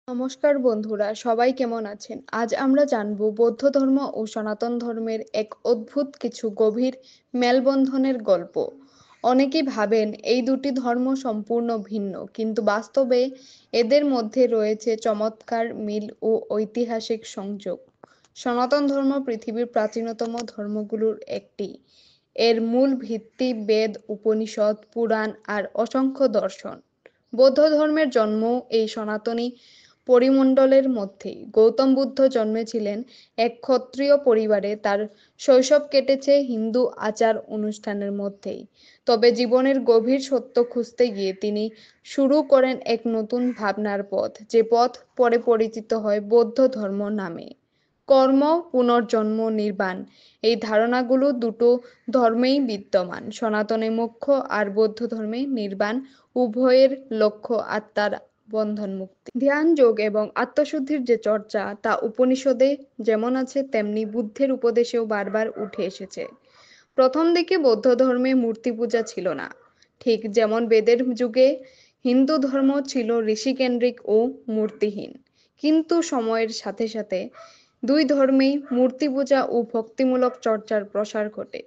নমস্কার বন্ধুরা, সবাই কেমন আছেন? আজ আমরা জানব বৌদ্ধ ধর্ম ও সনাতন ধর্মের এক অদ্ভুত কিছু গভীর মেলবন্ধনের গল্প। অনেকেই ভাবেন এই দুটি ধর্ম সম্পূর্ণ ভিন্ন, কিন্তু বাস্তবে এদের মধ্যে রয়েছে চমৎকার মিল ও ঐতিহাসিক সংযোগ। সনাতন ধর্ম পৃথিবীর প্রাচীনতম ধর্মগুলোর একটি। এর মূল ভিত্তি বেদ, উপনিষদ, পুরাণ আর অসংখ্য দর্শন। বৌদ্ধ ধর্মের জন্ম এই সনাতনী পরিমণ্ডলের মধ্যেই। গৌতম বুদ্ধ জন্মেছিলেন এক ক্ষত্রিয় পরিবারে, তার শৈশব কেটেছে হিন্দু আচার অনুষ্ঠানের মধ্যেই। তবে জীবনের গভীর সত্য খুঁজতে গিয়ে তিনি শুরু করেন এক নতুন ভাবনার পথ, যে পথ পরে পরিচিত হয় বৌদ্ধ ধর্ম নামে। কর্ম, পুনর্জন্ম, নির্বাণ, এই ধারণাগুলো দুটো ধর্মেই বিদ্যমান। সনাতনে মোক্ষ আর বৌদ্ধ ধর্মে নির্বাণ। উভয়ের লক্ষ্য আত্মার বন্ধন মুক্তি। ধ্যান, যোগ এবং আত্মশুদ্ধির যে চর্চা, তা উপনিষদে যেমন আছে তেমনি বুদ্ধের উপদেশেও বারবার উঠে এসেছে। প্রথম দিকে বৌদ্ধ ধর্মে মূর্তি পূজা ছিল না। ঠিক যেমন বেদের যুগে হিন্দু ধর্ম ছিল ঋষিকেন্দ্রিক ও মূর্তিহীন। কিন্তু সময়ের সাথে সাথে দুই ধর্মেই মূর্তি পূজা ও ভক্তিমূলক চর্চার প্রসার ঘটে।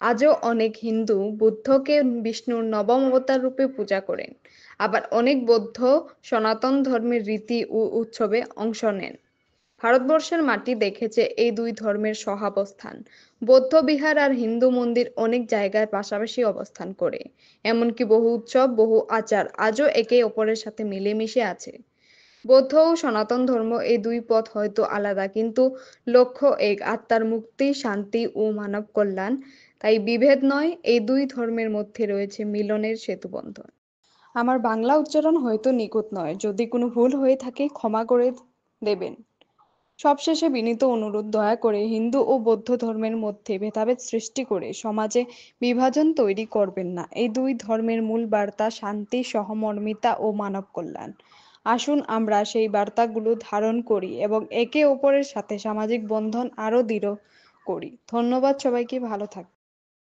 আজও অনেক হিন্দু বুদ্ধকে বিষ্ণুর নবম অবতার রূপে পূজা করেন। আবার অনেক বৌদ্ধ সনাতন ধর্মের রীতি ও উৎসবে অংশ নেন। ভারতবর্ষের মাটি দেখেছে এই দুই ধর্মের সহাবস্থান। বৌদ্ধ বিহার আর হিন্দু মন্দির অনেক জায়গায় পাশাপাশি অবস্থান করে। এমনকি বহু উৎসব, বহু আচার আজও একে অপরের সাথে মিলেমিশে আছে। বৌদ্ধ ও সনাতন ধর্ম, এই দুই পথ হয়তো আলাদা, কিন্তু লক্ষ্য এক: আত্মার মুক্তি, শান্তি ও মানব কল্যাণ। তাই বিভেদ নয়, এই দুই ধর্মের মধ্যে রয়েছে মিলনের সেতুবন্ধন। আমার বাংলা উচ্চারণ হয়তো নিখুঁত নয়, যদি কোনো ভুল হয়ে থাকে ক্ষমা করে দেবেন। সবশেষে বিনীত অনুরোধ, দয়া করে হিন্দু ও বৌদ্ধ ধর্মের মধ্যে ভেদাভেদ সৃষ্টি করে সমাজে বিভাজন তৈরি করবেন না। এই দুই ধর্মের মূল বার্তা শান্তি, সহমর্মিতা ও মানব কল্যাণ। আসুন আমরা সেই বার্তাগুলো ধারণ করি এবং একে অপরের সাথে সামাজিক বন্ধন আরো দৃঢ় করি। ধন্যবাদ সবাইকে, ভালো থাকবেন।